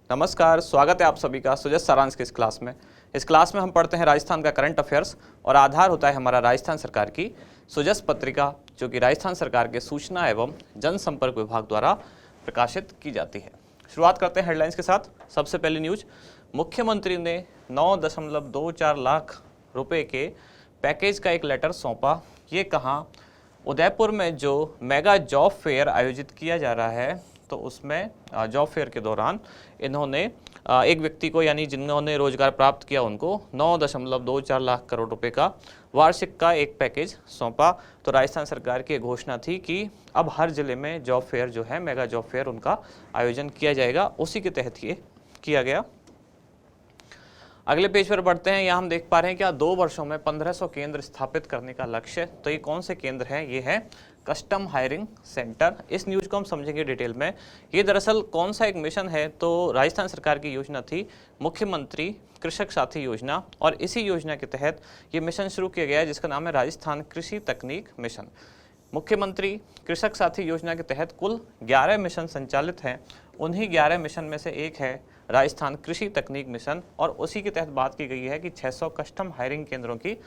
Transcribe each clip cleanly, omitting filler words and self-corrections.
नमस्कार, स्वागत है आप सभी का सुजस सारांश की इस क्लास में। इस क्लास में हम पढ़ते हैं राजस्थान का करंट अफेयर्स और आधार होता है हमारा राजस्थान सरकार की सुजस पत्रिका, जो कि राजस्थान सरकार के सूचना एवं जनसंपर्क विभाग द्वारा प्रकाशित की जाती है। शुरुआत करते हैं हेडलाइंस के साथ। सबसे पहली न्यूज, मुख्यमंत्री ने 9.24 लाख रुपए के पैकेज का एक लेटर सौंपा। ये कहाँ? उदयपुर में जो मेगा जॉब फेयर आयोजित किया जा रहा है, तो उसमें जॉब फेयर के दौरान इन्होंने एक व्यक्ति को, यानी जिन्होंने रोजगार प्राप्त किया, उनको 9.24 लाख करोड़ रुपए का वार्षिक का एक पैकेज सौंपा। तो राजस्थान सरकार की घोषणा थी कि अब हर जिले में जॉब फेयर जो है, मेगा जॉब फेयर, उनका आयोजन किया जाएगा। उसी के तहत ये किया गया। अगले पेज पर बढ़ते हैं। यहाँ हम देख पा रहे हैं कि 2 वर्षों में 1500 केंद्र स्थापित करने का लक्ष्य। तो ये कौन से केंद्र हैं? ये है कस्टम हायरिंग सेंटर। इस न्यूज को हम समझेंगे डिटेल में। ये दरअसल कौन सा एक मिशन है? तो राजस्थान सरकार की योजना थी मुख्यमंत्री कृषक साथी योजना, और इसी योजना के तहत ये मिशन शुरू किया गया है, जिसका नाम है राजस्थान कृषि तकनीक मिशन। मुख्यमंत्री कृषक साथी योजना के तहत कुल 11 मिशन संचालित हैं। उन्हीं 11 मिशन में से एक है राजस्थान कृषि तकनीक मिशन, और उसी के तहत बात की गई है कि 600 कस्टम हायरिंग केंद्रों की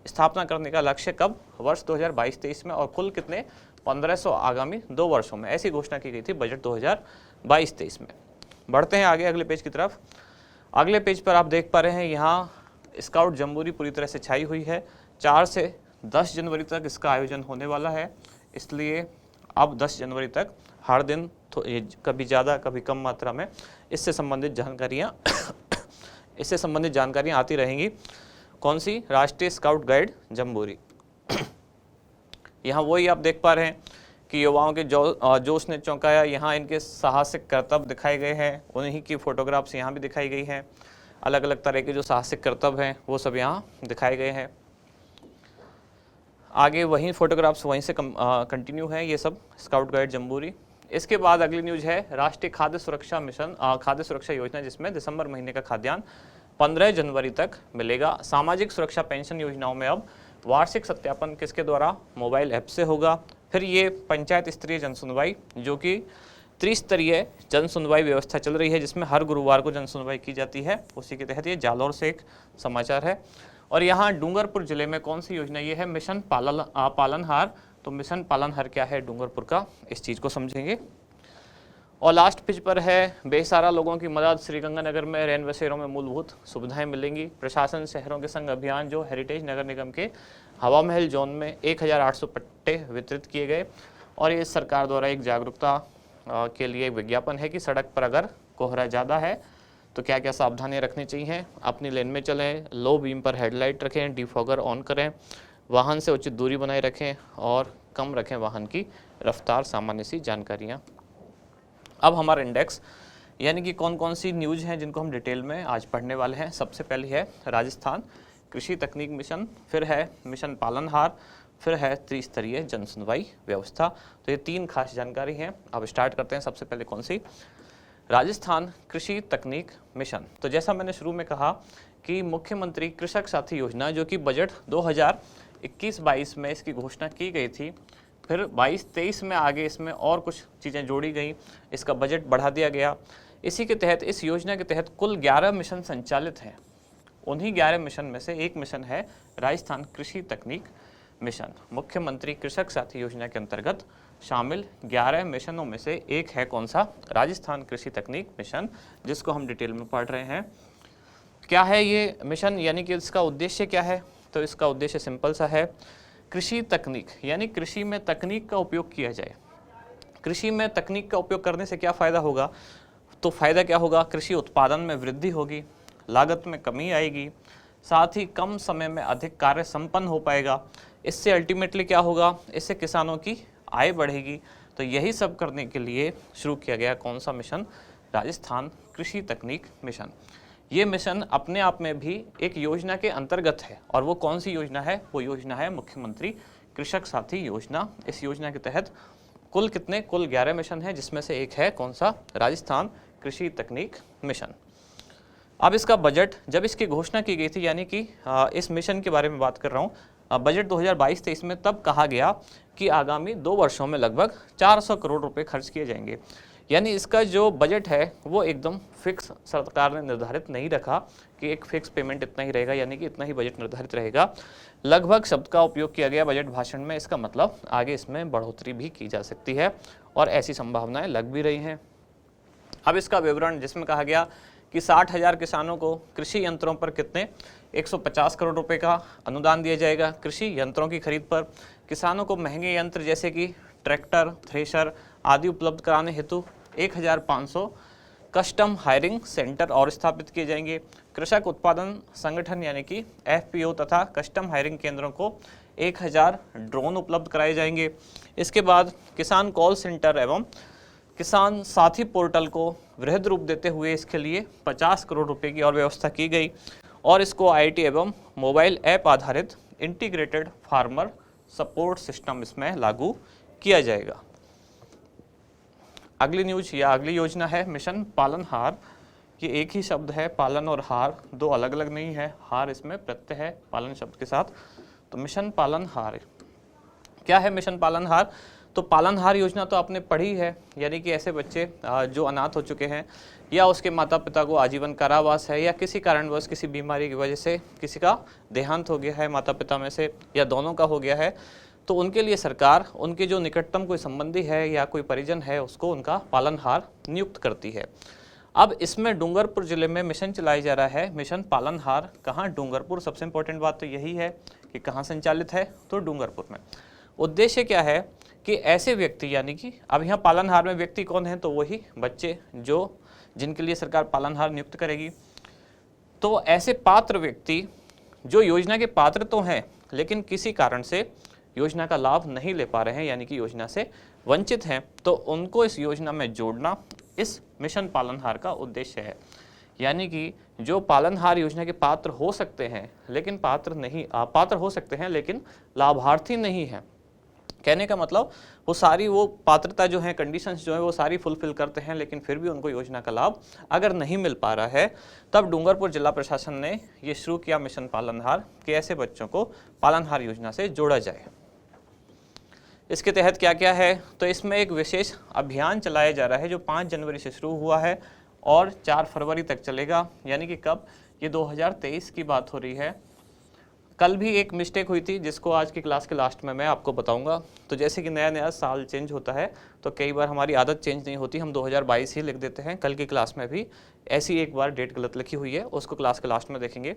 स्थापना करने का लक्ष्य कब? वर्ष 2022-23 में, और कुल कितने? 1500 आगामी 2 वर्षों में। ऐसी घोषणा की गई थी बजट 2022-23 में। बढ़ते हैं आगे अगले पेज की तरफ। अगले पेज पर आप देख पा रहे हैं, यहाँ स्काउट जम्बूरी पूरी तरह से छाई हुई है। 4 से 10 जनवरी तक इसका आयोजन होने वाला है, इसलिए अब 10 जनवरी तक हर दिन कभी ज़्यादा कभी कम मात्रा में इससे संबंधित जानकारियाँ आती रहेंगी। कौन सी? राष्ट्रीय स्काउट गाइड जम्बूरी। यहाँ वही आप देख पा रहे हैं कि युवाओं के जोश ने चौंकाया। यहाँ इनके साहसिक कर्तव्य दिखाए गए हैं, उन्हीं की फोटोग्राफ्स यहाँ भी दिखाई गई हैं। अलग अलग तरह के जो साहसिक कर्तव्य हैं वो सब यहाँ दिखाए गए हैं। आगे वही फोटोग्राफ्स वहीं से कंटिन्यू है, ये सब स्काउट गाइड जम्बूरी। इसके बाद अगली न्यूज है राष्ट्रीय खाद्य सुरक्षा मिशन, खाद्य सुरक्षा योजना, जिसमें दिसंबर महीने का खाद्यान्न 15 जनवरी तक मिलेगा। सामाजिक सुरक्षा पेंशन योजनाओं में अब वार्षिक सत्यापन किसके द्वारा? मोबाइल ऐप से होगा। फिर ये पंचायत स्तरीय जनसुनवाई, जो कि त्रिस्तरीय जनसुनवाई व्यवस्था चल रही है, जिसमें हर गुरुवार को जनसुनवाई की जाती है। उसी के तहत ये जालौर से एक समाचार है। और यहाँ डूंगरपुर जिले में कौन सी योजना? ये है मिशन पालनहार। तो मिशन पालनहार क्या है डूंगरपुर का, इस चीज़ को समझेंगे। और लास्ट पेज पर है बेसहारा लोगों की मदद। श्रीगंगानगर में रैन बसेरों में मूलभूत सुविधाएं मिलेंगी। प्रशासन शहरों के संग अभियान, जो हेरिटेज नगर निगम के हवा महल जोन में 1800 पट्टे वितरित किए गए। और ये सरकार द्वारा एक जागरूकता के लिए विज्ञापन है कि सड़क पर अगर कोहरा ज़्यादा है तो क्या क्या सावधानियाँ रखनी चाहिए। अपनी लेन में चलें, लो बीम पर हेडलाइट रखें, डिफॉगर ऑन करें, वाहन से उचित दूरी बनाए रखें और कम रखें वाहन की रफ्तार। सामान्य सी जानकारियाँ। अब हमारा इंडेक्स, यानी कि कौन कौन सी न्यूज़ हैं जिनको हम डिटेल में आज पढ़ने वाले हैं। सबसे पहली है राजस्थान कृषि तकनीक मिशन, फिर है मिशन पालनहार, फिर है त्रिस्तरीय जनसुनवाई व्यवस्था। तो ये 3 खास जानकारी हैं। अब स्टार्ट करते हैं। सबसे पहले कौन सी? राजस्थान कृषि तकनीक मिशन। तो जैसा मैंने शुरू में कहा कि मुख्यमंत्री कृषक साथी योजना, जो कि बजट 2021-22 में इसकी घोषणा की गई थी, फिर 22-23 में आगे इसमें और कुछ चीज़ें जोड़ी गई, इसका बजट बढ़ा दिया गया। इसी के तहत, इस योजना के तहत कुल 11 मिशन संचालित हैं। उन्हीं 11 मिशन में से एक मिशन है राजस्थान कृषि तकनीक मिशन। मुख्यमंत्री कृषक साथी योजना के अंतर्गत शामिल 11 मिशनों में से एक है कौन सा? राजस्थान कृषि तकनीक मिशन, जिसको हम डिटेल में पढ़ रहे हैं। क्या है ये मिशन, यानी कि इसका उद्देश्य क्या है? तो इसका उद्देश्य सिंपल सा है, कृषि तकनीक, यानी कृषि में तकनीक का उपयोग किया जाए। कृषि में तकनीक का उपयोग करने से क्या फ़ायदा होगा? तो फ़ायदा क्या होगा? कृषि उत्पादन में वृद्धि होगी, लागत में कमी आएगी, साथ ही कम समय में अधिक कार्य संपन्न हो पाएगा। इससे अल्टीमेटली क्या होगा? इससे किसानों की आय बढ़ेगी। तो यही सब करने के लिए शुरू किया गया कौन सा मिशन? राजस्थान कृषि तकनीक मिशन। ये मिशन अपने आप में भी एक योजना के अंतर्गत है, और वो कौन सी योजना है? वो योजना है मुख्यमंत्री कृषक साथी योजना। इस योजना के तहत कुल कितने? कुल 11 मिशन है, जिसमें से एक है कौन सा? राजस्थान कृषि तकनीक मिशन। अब इसका बजट, जब इसकी घोषणा की गई थी, यानी कि इस मिशन के बारे में बात कर रहा हूँ, बजट 2022-23 में तब कहा गया कि आगामी 2 वर्षों में लगभग 400 करोड़ रुपए खर्च किए जाएंगे। यानी इसका जो बजट है वो एकदम फिक्स सरकार ने निर्धारित नहीं रखा कि एक फिक्स पेमेंट इतना ही रहेगा, यानी कि इतना ही बजट निर्धारित रहेगा। लगभग शब्द का उपयोग किया गया बजट भाषण में, इसका मतलब आगे इसमें बढ़ोतरी भी की जा सकती है और ऐसी संभावनाएं लग भी रही हैं। अब इसका विवरण, जिसमें कहा गया कि 60,000 किसानों को कृषि यंत्रों पर कितने 150 करोड़ रुपए का अनुदान दिया जाएगा। कृषि यंत्रों की खरीद पर किसानों को महंगे यंत्र जैसे कि ट्रैक्टर, थ्रेशर आदि उपलब्ध कराने हेतु 1,500 कस्टम हायरिंग सेंटर और स्थापित किए जाएंगे। कृषक उत्पादन संगठन यानी कि FPO तथा कस्टम हायरिंग केंद्रों को 1,000 ड्रोन उपलब्ध कराए जाएंगे। इसके बाद किसान कॉल सेंटर एवं किसान साथी पोर्टल को वृहद रूप देते हुए इसके लिए 50 करोड़ रुपए की और व्यवस्था की गई और इसको IIT एवं मोबाइल ऐप आधारित इंटीग्रेटेड फार्मर सपोर्ट सिस्टम इसमें लागू किया जाएगा। अगली न्यूज या अगली योजना है मिशन पालनहार। ये एक ही शब्द है, पालन और हार दो अलग अलग नहीं है, हार इसमें प्रत्यय है पालन शब्द के साथ। तो मिशन पालनहार क्या है? मिशन पालनहार, तो पालनहार योजना तो आपने पढ़ी है, यानी कि ऐसे बच्चे जो अनाथ हो चुके हैं या उसके माता पिता को आजीवन कारावास है या किसी कारणवश किसी बीमारी की वजह से किसी का देहांत हो गया है माता पिता में से या दोनों का हो गया है, तो उनके लिए सरकार उनके जो निकटतम कोई संबंधी है या कोई परिजन है उसको उनका पालनहार नियुक्त करती है। अब इसमें डूंगरपुर जिले में मिशन चलाया जा रहा है, मिशन पालनहार। कहाँ? डूंगरपुर। सबसे इंपॉर्टेंट बात तो यही है कि कहाँ संचालित है, तो डूंगरपुर में। उद्देश्य क्या है कि ऐसे व्यक्ति, यानी कि अब यहाँ पालनहार में व्यक्ति कौन है, तो वही बच्चे जो जिनके लिए सरकार पालनहार नियुक्त करेगी। तो ऐसे पात्र व्यक्ति जो योजना के पात्र तो हैं लेकिन किसी कारण से योजना का लाभ नहीं ले पा रहे हैं, यानी कि योजना से वंचित हैं, तो उनको इस योजना में जोड़ना इस मिशन पालनहार का उद्देश्य है। यानी कि जो पालनहार योजना के पात्र हो सकते हैं लेकिन पात्र हो सकते हैं लेकिन लाभार्थी नहीं है। कहने का मतलब वो सारी वो पात्रता जो है, कंडीशंस जो है वो सारी फुलफिल करते हैं लेकिन फिर भी उनको योजना का लाभ अगर नहीं मिल पा रहा है, तब डूंगरपुर जिला प्रशासन ने ये शुरू किया मिशन पालनहार कि ऐसे बच्चों को पालनहार योजना से जोड़ा जाए। इसके तहत क्या क्या है, तो इसमें एक विशेष अभियान चलाया जा रहा है जो 5 जनवरी से शुरू हुआ है और 4 फरवरी तक चलेगा। यानी कि कब? ये 2023 की बात हो रही है। कल भी एक मिस्टेक हुई थी जिसको आज की क्लास के लास्ट में मैं आपको बताऊंगा। तो जैसे कि नया नया साल चेंज होता है तो कई बार हमारी आदत चेंज नहीं होती, हम 2022 ही लिख देते हैं। कल की क्लास में भी ऐसी एक बार डेट गलत लिखी हुई है, उसको क्लास के लास्ट में देखेंगे।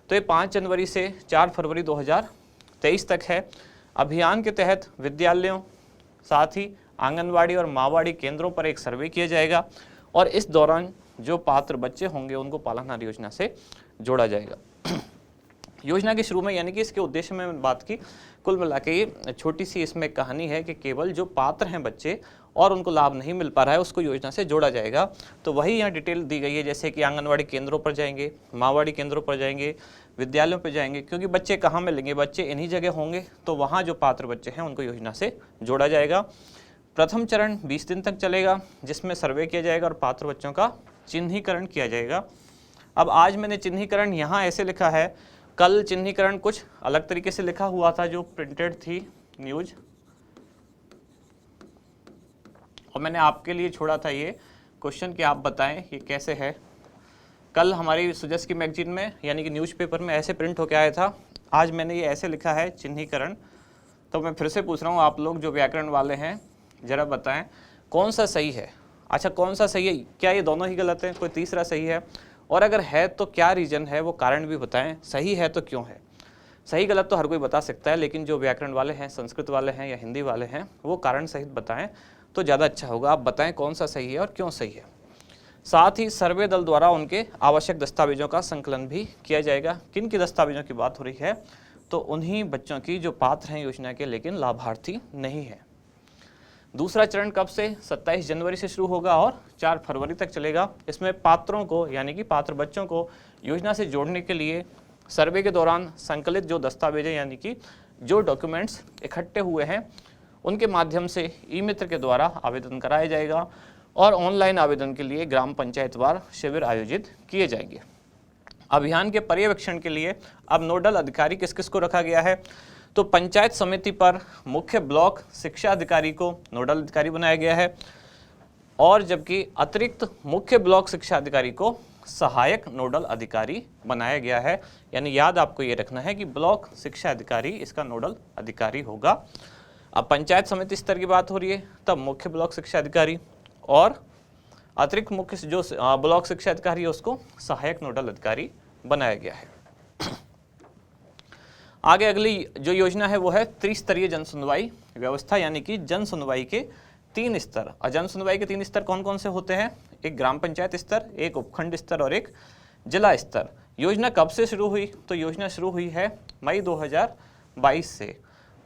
तो ये 5 जनवरी से 4 फरवरी 2023 तक है। अभियान के तहत विद्यालयों साथ ही आंगनवाड़ी और माँवाड़ी केंद्रों पर एक सर्वे किया जाएगा और इस दौरान जो पात्र बच्चे होंगे उनको पालनहार योजना से जोड़ा जाएगा। योजना के शुरू में, यानी कि इसके उद्देश्य में बात की, कुल मिला के ये छोटी सी इसमें कहानी है कि केवल जो पात्र हैं बच्चे और उनको लाभ नहीं मिल पा रहा है उसको योजना से जोड़ा जाएगा। तो वही यहाँ डिटेल दी गई है, जैसे कि आंगनवाड़ी केंद्रों पर जाएंगे, माँवाड़ी केंद्रों पर जाएंगे, विद्यालयों पर जाएंगे, क्योंकि बच्चे कहाँ मिलेंगे, बच्चे इन्हीं जगह होंगे। तो वहाँ जो पात्र बच्चे हैं उनको योजना से जोड़ा जाएगा। प्रथम चरण 20 दिन तक चलेगा जिसमें सर्वे किया जाएगा और पात्र बच्चों का चिन्हीकरण किया जाएगा। अब आज मैंने चिन्हीकरण यहाँ ऐसे लिखा है, कल चिन्हीकरण कुछ अलग तरीके से लिखा हुआ था जो प्रिंटेड थी न्यूज, और मैंने आपके लिए छोड़ा था ये क्वेश्चन कि आप बताएं ये कैसे है। कल हमारी सुजस की मैगजीन में यानी कि न्यूज़पेपर में ऐसे प्रिंट होकर आया था, आज मैंने ये ऐसे लिखा है चिन्हीकरण। तो मैं फिर से पूछ रहा हूँ, आप लोग जो व्याकरण वाले हैं ज़रा बताएं कौन सा सही है। अच्छा, कौन सा सही है? क्या ये दोनों ही गलत हैं? कोई तीसरा सही है? और अगर है तो क्या रीज़न है, वो कारण भी बताएं। सही है तो क्यों है? सही गलत तो हर कोई बता सकता है, लेकिन जो व्याकरण वाले हैं, संस्कृत वाले हैं या हिंदी वाले हैं, वो कारण सहित बताएं तो ज़्यादा अच्छा होगा। आप बताएं कौन सा सही है और क्यों सही है। साथ ही सर्वे दल द्वारा उनके आवश्यक दस्तावेजों का संकलन भी किया जाएगा। किन की दस्तावेजों की बात हो रही है? तो उन्हीं बच्चों की जो पात्र हैं योजना के लेकिन लाभार्थी नहीं है। दूसरा चरण कब से? 27 जनवरी से शुरू होगा और 4 फरवरी तक चलेगा। इसमें पात्रों को यानी कि पात्र बच्चों को योजना से जोड़ने के लिए सर्वे के दौरान संकलित जो दस्तावेज यानी कि जो डॉक्यूमेंट्स इकट्ठे हुए हैं उनके माध्यम से ई मित्र के द्वारा आवेदन कराया जाएगा और ऑनलाइन आवेदन के लिए ग्राम पंचायतवार शिविर आयोजित किए जाएंगे। अभियान के पर्यवेक्षण के लिए अब नोडल अधिकारी किस किस को रखा गया है? तो पंचायत समिति पर मुख्य ब्लॉक शिक्षा अधिकारी को नोडल अधिकारी बनाया गया है। और जबकि अतिरिक्त मुख्य ब्लॉक शिक्षा अधिकारी को सहायक नोडल अधिकारी बनाया गया है। यानी याद आपको ये रखना है कि ब्लॉक शिक्षा अधिकारी इसका नोडल अधिकारी होगा। अब पंचायत समिति स्तर की बात हो रही है तब मुख्य ब्लॉक शिक्षा अधिकारी और अतिरिक्त मुख्य जो ब्लॉक शिक्षा अधिकारी है उसको सहायक नोडल अधिकारी बनाया गया है। आगे अगली जो योजना है वो है त्रिस्तरीय जन सुनवाई व्यवस्था, यानी कि जन सुनवाई के 3 स्तर। और जन सुनवाई के 3 स्तर कौन कौन से होते हैं? एक ग्राम पंचायत स्तर, एक उपखंड स्तर और एक जिला स्तर। योजना कब से शुरू हुई? तो योजना शुरू हुई है मई 2022 से।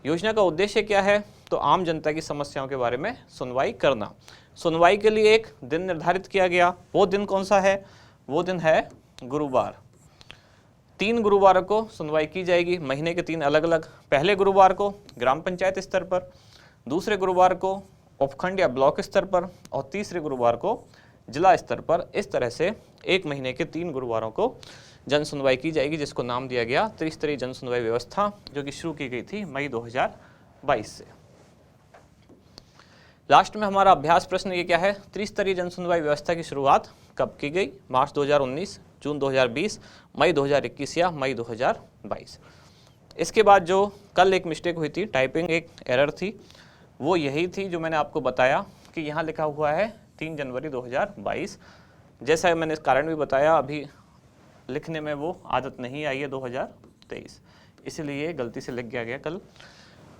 योजना का उद्देश्य क्या है? तो आम जनता की समस्याओं के बारे में सुनवाई करना। सुनवाई के लिए एक दिन निर्धारित किया गया। वो दिन कौन सा है? वो दिन है गुरुवार। 3 गुरुवारों को सुनवाई की जाएगी, महीने के 3 अलग अलग। पहले गुरुवार को ग्राम पंचायत स्तर पर, दूसरे गुरुवार को उपखंड या ब्लॉक स्तर पर और तीसरे गुरुवार को जिला स्तर पर। इस तरह से एक महीने के 3 गुरुवारों को जन सुनवाई की जाएगी, जिसको नाम दिया गया त्रिस्तरीय जन सुनवाई व्यवस्था, जो कि शुरू की गई थी मई 2022 से। लास्ट में हमारा अभ्यास प्रश्न ये क्या है? त्रिस्तरीय जन सुनवाई व्यवस्था की शुरुआत कब की गई? मार्च 2019, जून 2020, मई 2021 या मई 2022। इसके बाद जो कल एक मिस्टेक हुई थी, टाइपिंग एक एरर थी, वो यही थी जो मैंने आपको बताया कि यहाँ लिखा हुआ है 3 जनवरी 2022। जैसा मैंने इस कारण भी बताया, अभी लिखने में वो आदत नहीं आई है 2023, इसलिए गलती से लिख गया कल।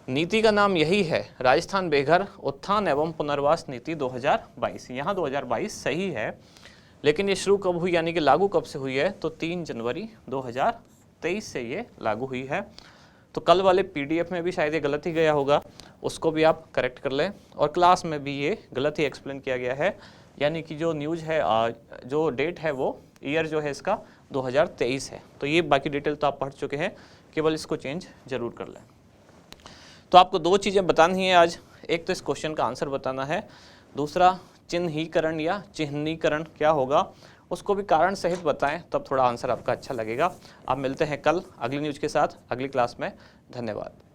नीति का नाम यही है राजस्थान बेघर उत्थान एवं पुनर्वास नीति 2022। यहाँ 2022 सही है, लेकिन ये शुरू कब हुई यानी कि लागू कब से हुई है? तो 3 जनवरी 2023 से ये लागू हुई है। तो कल वाले PDF में भी शायद ये गलत ही गया होगा, उसको भी आप करेक्ट कर लें। और क्लास में भी ये गलत ही एक्सप्लेन किया गया है, यानी कि जो न्यूज़ है, जो डेट है, वो ईयर जो है इसका 2023 है। तो ये बाकी डिटेल तो आप पढ़ चुके हैं, केवल इसको चेंज जरूर कर लें। तो आपको 2 चीज़ें बतानी है आज। एक तो इस क्वेश्चन का आंसर बताना है, दूसरा चिन्हीकरण या चिह्नीकरण क्या होगा उसको भी कारण सहित बताएं, तब थोड़ा आंसर आपका अच्छा लगेगा। आप मिलते हैं कल अगली न्यूज़ के साथ अगली क्लास में। धन्यवाद।